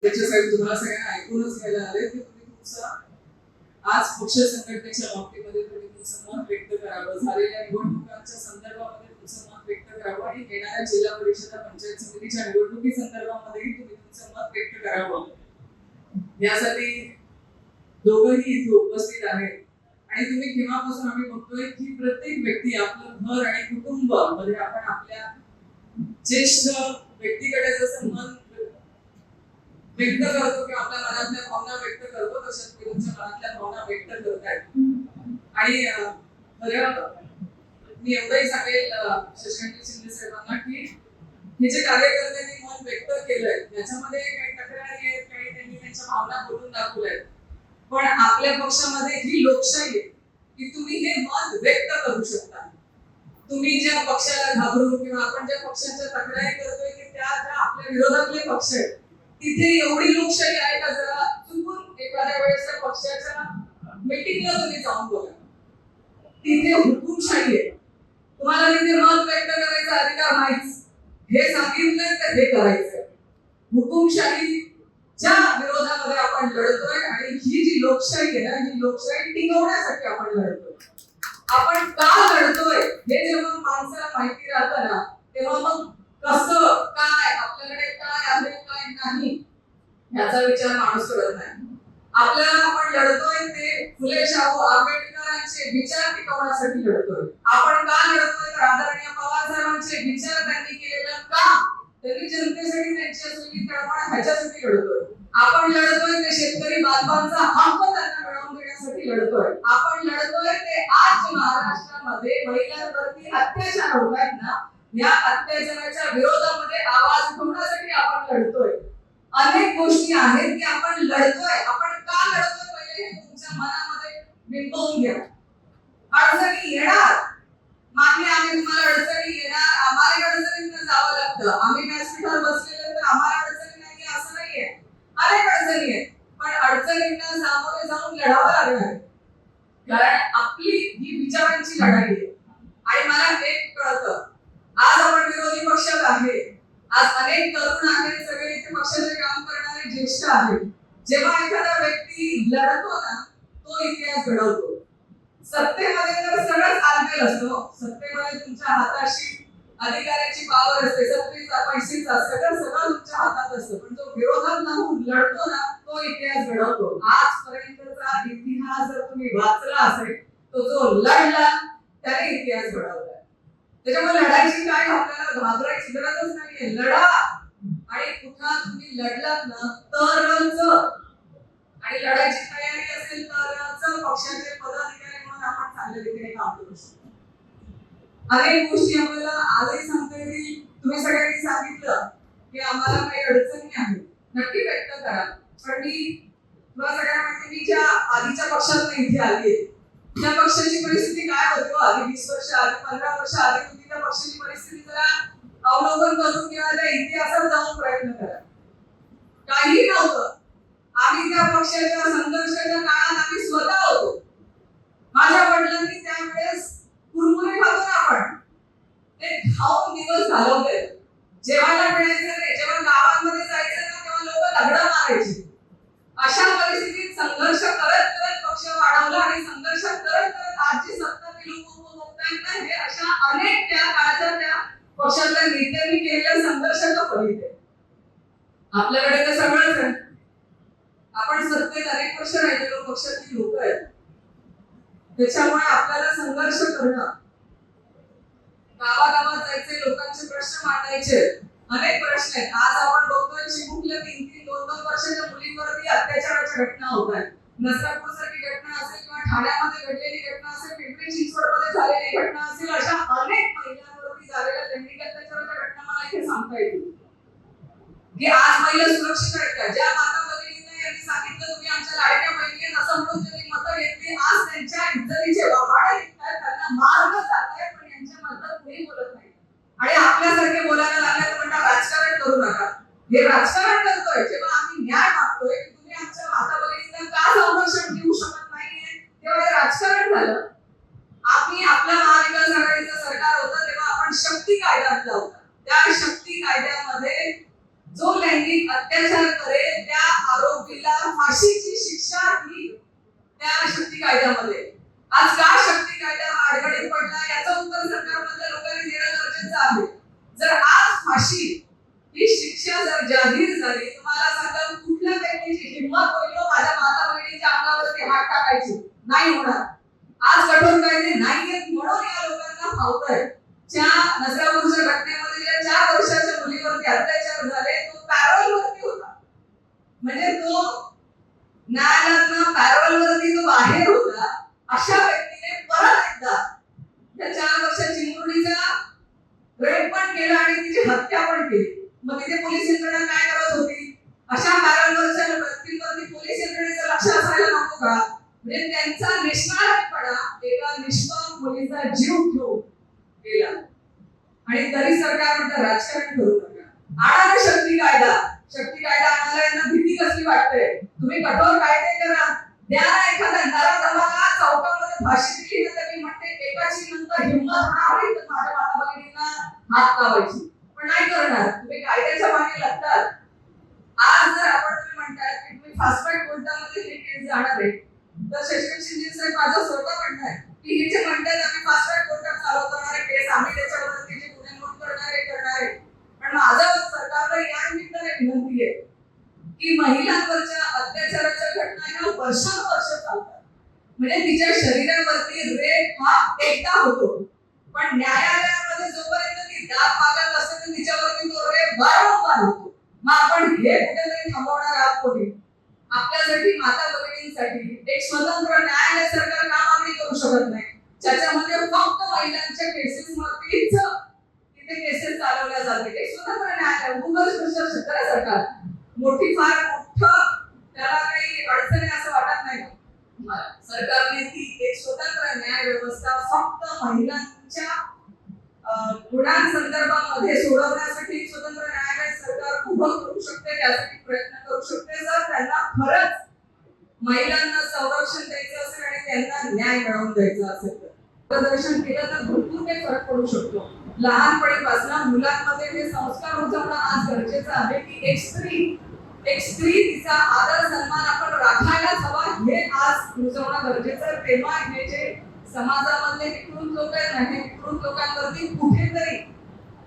त्याच्यासाठी तुम्हाला सगळ्यांना ऐकूनच घ्यायला आले की तुम्ही तुमचा आज पक्ष संघटनेच्या बाबतीमध्ये तुम्ही तुमचं मत व्यक्त करावं, झालेल्या निवडणुकांच्या संदर्भामध्ये तुमचं मत व्यक्त करावं आणि येणाऱ्या जिल्हा परिषद पंचायत समितीच्या निवडणुकी संदर्भामध्येही तुम्ही तुमचं मत व्यक्त करावं. यासाठी दोघंही इथे उपस्थित आहेत आणि तुम्ही केव्हापासून आम्ही बघतोय की प्रत्येक व्यक्ती आपलं घर आणि कुटुंब मध्ये आपण आपल्या ज्येष्ठ व्यक्तीकडे जसं मन व्यक्त करतो किंवा आपल्या मनातल्या भावना व्यक्त करतो तशाच तुम्ही तुमच्या मनातल्या भावना व्यक्त करतायत. आणि खरं मी एवढंही सांगेल शशिकांत शिंदे साहेबांना की हे जे कार्यकर्त्यांनी मन व्यक्त केलंय त्याच्यामध्ये काही तक्रारी आहेत, काही त्यांनी त्यांच्या भावना बोलून दाखवल्यात, पण आपल्या पक्षामध्ये ही लोकशाही आहे की तुम्ही हे मत व्यक्त करू शकता. तुम्ही ज्या पक्षाला घाबरून किंवा आपण ज्या पक्षांच्या तक्रारी करतोय की त्या ज्या आपल्या विरोधातले पक्ष आहेत तिथे एवढी लोकशाही आहे का? जरा चुकून एखाद्या वेळेस त्या पक्षाच्या मीटिंगला तुम्ही जाऊन बघा, तिथे हुकुमशाही आहे. तुम्हाला तिथे मत व्यक्त करायचा अधिकार नाहीच, हे सांगितलंय तर हे करायचंय. हुकुमशाही ज्या विरोधामध्ये आपण लढतोय आणि ही जी लोकशाही आहे ना, ही लोकशाही टिकवण्यासाठी आपण लढतोय. आपण का लढतोय हे जेव्हा माणसाला माहिती राहतं ना, तेव्हा मग कसं काय आपल्याकडे काय आहे काय नाही याचा विचार माणूस करत नाही. आपल्याला आपण लढतोय ते फुले शाहू आंबेडकरांचे विचार टिकवण्यासाठी लढतोय. आपण का लढतोय तर आदरणीय पवार साहेबांचे विचार त्यांनी केलेलं काम, त्यांनी जनतेसाठी त्यांची असलेली तळमळ ह्याच्यासाठी लढतोय. आपण लढतोय ते शेतकरी बांधवांचा हक्क त्यांना मिळवून देण्यासाठी लढतोय. आपण लढतोय ते आज महाराष्ट्रामध्ये महिलांवरती अत्याचार होत आहेत ना, या अत्याचाराच्या विरोधामध्ये आवाज उठवण्यासाठी आपण लढतोय. अनेक गोष्टी आहेत की आपण लढतोय. आपण का लढतोय पहिले हे तुमच्या मनामध्ये बिंबवून घ्या. अडचणी येणार, मान्य, आम्ही तुम्हाला अडचणी येणार, आम्हाला अडचणींना जावं लागतं. आम्ही व्यासपीठावर बसलेले तर आम्हाला अडचणी नाहीये असं नाहीये, अनेक अडचणी आहेत, पण अडचणींना सामोरे जाऊन लढावं लागणार, कारण आपली ही विचारांची लढाई आहे. आणि मला एक कळतं, आज आपण विरोधी पक्षात आहे, आज अनेक तरुण आहेत, सगळे इथे पक्षाचे काम करणारे ज्येष्ठ आहेत. जेव्हा एखादा व्यक्ती लढतो ना, तो इतिहास घडवतो. सत्तेमध्ये तर सगळंच आलबेल असतो, सत्तेमध्ये तुमच्या हाताशी अधिकाराची पावर असते, सत्तेचा पैसेचा सगळं तुमच्या हातात असतं, पण जो विरोधात राहून लढतो ना, तो इतिहास घडवतो. आजपर्यंतचा इतिहास जर तुम्ही वाचला असेल, तो जो लढला त्याने इतिहास घडवला. त्याच्यामुळे लढायची काय आपल्याला घाबरायची गरजच नाहीये. लढा, आणि कुठला तुम्ही लढलात ना तरच, आणि लढायची तयारी असेल तरच पक्षाचे पदाधिकारी म्हणून आपण चांगल्या रीतीने काम करू शकतो. अनेक गोष्टी आपल्याला आजही सांगता येतील. तुम्ही सगळ्यांनी सांगितलं की आम्हाला काही अडचणी आहेत, नक्की व्यक्त करा. पण मी तुम्हाला सगळ्यांना माहिती, मी ज्या आधीच्या पक्षात इथे आली, त्या पक्षाची परिस्थिती काय होती, आधी 20 वर्ष आधी 15 वर्ष आधी होती त्या पक्षाची परिस्थिती जरा अवलोकन करून किंवा त्या इतिहासात जाऊन प्रयत्न करा. काही नव्हतं. आम्ही त्या पक्षाच्या संघर्षाच्या काळात आम्ही स्वतः होतो. माझ्या वडिलांनी त्यावेळेस कुरमुरे खातो ना आपण, ते खाऊन दिवस घालवले. जेवायला मिळायचं नाही, जेव्हा गावांमध्ये जायचं ना तेव्हा लोक दगडं मारायचे. अशा परिस्थितीत संघर्ष करत करत पक्ष वाढवला आणि संघर्ष करत करत आजची सत्ता विलुप्त ना, हे अशा अनेक त्या काळाच्या त्या पक्षातल्या नेत्यांनी केलेल्या संघर्षाचं फलित आहे. आपल्याकडे तर सगळंच आहे. आपण सत्तेत अनेक वर्ष राहिलेलो पक्षाची लोक आहेत, त्याच्यामुळे आपल्याला संघर्ष करणं, गावागावात जायचे, लोकांचे प्रश्न मांडायचे, अनेक प्रश्न आहेत. आज आपण बघतोय चिमुकल्या 3-3, 2-2 वर्षाच्या मुलींवरती अत्याचाराच्या घटना होत आहेत. नसरापूर सारखी घटना असेल किंवा ठाण्यामध्ये घडलेली घटना असेल, पिंपरी चिंचवडमध्ये झालेली घटना असेल, अशा अनेक महिलांवरती झालेल्या लैंगिक अत्याचाराच्या घटना मला इथे सांगता येतील की आज महिला सुरक्षित आहेत का? ज्या माता भगिनींना यांनी सांगितलं तुम्ही आमच्या लाडक्या बहिणी आहेत असं म्हणून त्यांनी मतं घेतली, आज त्यांच्या इज्जतीचे वाभाडे निघतात, त्यांना मारलं जात आहे, पण यांच्या मतं कोणी बोलत नाही. आणि आपल्यासारखे बोलायला लागले तर म्हणतात राजकारण करू नका. हे राजकारण करतोय जेव्हा आम्ही न्याय मागतोय की तुम्ही आमच्या माता भगिनींना का संरक्षण देऊ शकत नाहीये, तेव्हा हे राजकारण झालं. आम्ही आपल्या महाविकास आघाडीचं सरकार होतं तेव्हा आपण शक्ती कायदा आणला होता. त्या शक्ती कायद्यामध्ये जो लैंगिक अत्याचार करेल त्या फाशीची शिक्षा ही त्या शक्ती कायद्यामध्ये. आज का शक्ती कायदा हा अडगडीत पडला याचं उत्तर सरकारमधल्या लोकांनी देणं गरजेचं आहे. जर आज फाशी ही शिक्षा जर जाहीर झाली, तुम्हाला सांगा कुठल्या व्यक्तीची हिंमत होईल माझ्या माता बहिणीच्या अंगावरती हात टाकायची? नाही होणार. आज कठोर कायदे नाहीयेत म्हणून या लोकांना फावतंय. ज्या नसरापूरच्या घटनेमध्ये ज्या 4 वर्षाच्या मुलीवरती अत्याचार झाले तो पॅरोलवरती होता, म्हणजे तो न्यायालयातनं पॅरोलवरती तो बाहेर होता. अशा व्यक्तीने परत एकदा त्या 4 वर्षाची मुलीचा रेप पण केला आणि तिची हत्या पण केली. मग तिथे पोलीस यंत्रणा काय करत होती? अशा पॅरोलवरच्या व्यक्तींवरती पोलीस यंत्रणेचं लक्ष असायला नको का? म्हणजे त्यांचा निष्काळजीपणा एका निष्पाप मुलीचा जीव घेऊन गेला आणि तरी सरकार म्हणतं राजकारण करू नका. आणा ना शक्ती कायदा. शक्ती कायदा आणायला यांना भीती कसली वाटते? तुम्ही कठोर कायदे करा, द्या ना एखाद्या नराधमाला चौकामध्ये फाशी दिली तर मी म्हणते एकाची नंतर हिंमत होणार तर माझ्या माता भगिनींना हात लावायची, पण नाही करणार. तुम्ही कायद्याच्या मागे लागतात. आज जर आपण तुम्ही म्हणताय की तुम्ही फास्ट ट्रॅक कोर्टामध्ये ही केस जाणार आहे, तर शशिकांत शिंदे साहेब माझं स्वतः म्हणणं आहे की हे जे म्हणतात आम्ही फास्ट ट्रॅक कोर्टात चालवणार आहे केस, आम्ही त्याच्यावरती जे गुन्हे नोंद करणार आहे. पण माझं सरकारला या निमित्ताने विनंती आहे की महिलांवरच्या अत्याचाराच्या घटना ह्या वर्षानुवर्ष चालतात. म्हणजे तिच्या शरीरावरती रेप हा एकदा होतो, पण न्यायालयामध्ये जोपर्यंत ती दाद मागत असते तर तिच्यावरती तो रेप वारंवार होतो. मग आपण हे कुठेतरी थांबवणार आहात कोणी? आपल्यासाठी माता भगिनींसाठी एक स्वतंत्र न्यायालय सरकार का मागणी करू शकत नाही, ज्याच्यामध्ये फक्त महिलांच्या केसेस मध्येच तिथे केसेस चालवल्या जाते? एक स्वतंत्र न्यायालय उगाच सरकार मोठी फार मोठं त्याला काही अडचण आहे असं वाटत नाही मला. सरकारने ती एक स्वतंत्र न्याय व्यवस्था फक्त महिलांच्या गुन्ह्यांसंदर्भामध्ये सोडवण्यासाठी स्वतंत्र न्यायालय सरकार उभं करू शकते, त्यासाठी प्रयत्न करू शकते. जर त्यांना खरंच महिलांना संरक्षण द्यायचं असेल आणि त्यांना न्याय मिळवून द्यायचा असेल तर प्रदर्शन केलं तर भरपूर काही फरक पडू शकतो. लहानपणीपासून मुलांमध्ये हे संस्कार रुजवणं आज गरजेचं आहे की एक स्त्री तिचा आदर सन्मान आपण राखायलाच हवा, हे आज रुजवणं गरजेचं आहे. तेव्हा हे जे समाजामधले विकृत लोक आहेत ना, हे विकृत लोकांवरती कुठेतरी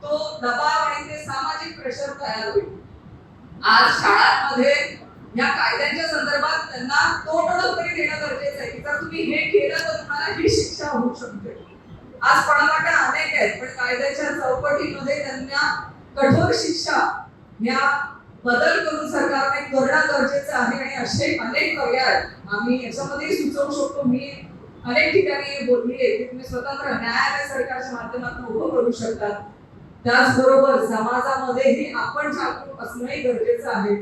तो दबाव आणि ते सामाजिक प्रेशर तयार होईल. आज शाळांमध्ये या कायद्यांच्या संदर्भात त्यांना तोडोड तरी देणं गरजेचं आहे की जर तुम्ही हे केलं तर तुम्हाला ही शिक्षा होऊ शकते. आज पळवाटा अनेक आहेत, पण कायद्याच्या चौकटीमध्ये त्यांना कठोर शिक्षा या बदल करून सरकारने करणं गरजेचं आहे. आणि असे अनेक पर्याय आम्ही याच्यामध्ये सुचवू शकतो. मी अनेक ठिकाणी बोलली आहे की तुम्ही स्वतंत्र न्यायालय सरकारच्या माध्यमातून उभं करू शकतात. त्याचबरोबर समाजामध्येही आपण जागरूक असणंही गरजेचं आहे.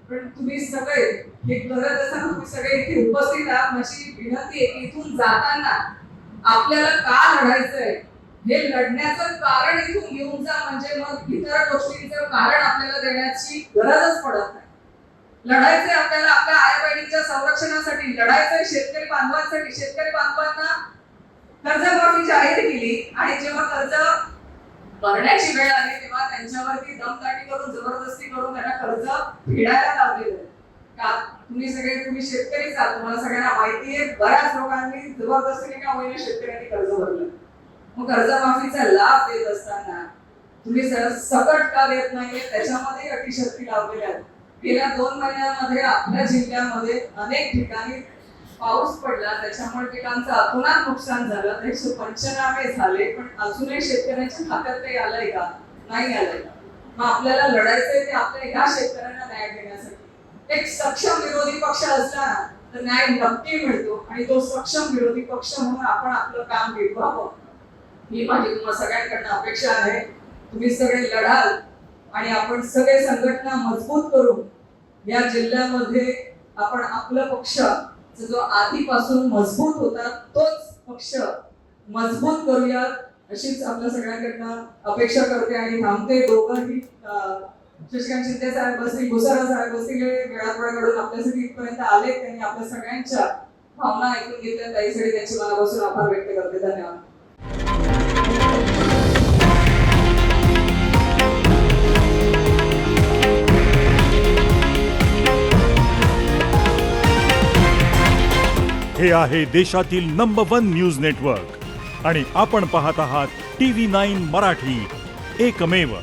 पण तुम्ही सगळे हे करत असताना तुम्ही सगळे इथे उपस्थित आहात, माझी विनंती आहे की इथून जाताना आपल्याला का लढायचंय हे लढण्याचं कारण इथून घेऊन जा, म्हणजे मग इतर गोष्टींचं कारण आपल्याला देण्याची गरजच पडत नाही. लढायचंय आपल्याला आपल्या आई बहिणीच्या संरक्षणासाठी, लढायचंय शेतकरी बांधवांसाठी. शेतकरी बांधवांना कर्जमाफी जाहीर केली आणि जेव्हा कर्ज भरण्याची वेळ आली तेव्हा त्यांच्यावरती दमदाटी करून जबरदस्ती करून त्यांना कर्ज फेडायला लावलेलं आहे. का तुम्ही शेतकरीच आहात, तुम्हाला सगळ्यांना माहिती आहे बऱ्याच लोकांनी जबरदस्तीने का होईना शेतकऱ्यांनी कर्ज भरलं. मग कर्जमाफीचा लाभ देत असताना तुम्ही सकट का देत नाहीये त्याच्यामध्ये अटी शर्ती लावलेल्या आहेत. गेल्या 2 महिन्यांमध्ये आपल्या जिल्ह्यामध्ये अनेक ठिकाणी पाऊस पडला, त्याच्यामुळे पिकांचं अतोनात नुकसान झालं. 195 झाले, पण अजूनही शेतकऱ्यांच्या खात्यात काही आलंय का? नाही आलंय. मग आपल्याला लढायचंय ते आपल्या ह्या शेतकऱ्यांना न्याय देण्यासाठी. एक सक्षम विरोधी पक्ष असला ना तर न्याय नक्की मिळतो आणि तो सक्षम विरोधी पक्ष म्हणून आपण आपलं काम निभावावं ही माझी तुम्हा सगळ्यांकडनं अपेक्षा आहे. तुम्ही सगळे लढाल आणि आपण सगळे संघटना मजबूत करून या जिल्ह्यामध्ये आपण आपला पक्ष जो आधीपासून मजबूत होता तोच पक्ष मजबूत करूया अशीच आपल्या सगळ्यांकडनं अपेक्षा करते आणि थांबते. दोघंही शशिकांत शिंदे साहेब बसतील, भुसारा साहेब बसतील, वेळापळाकडून आपल्यासाठी इथपर्यंत आले, त्यांनी आपल्या सगळ्यांच्या भावना ऐकून घेतल्या. त्यासाठी त्यांचे मनापासून आभार व्यक्त करते. धन्यवाद. हे आहे देशातील नंबर 1 न्यूज नेटवर्क आणि आपण पाहत आहात TV9 मराठी, एकमेव.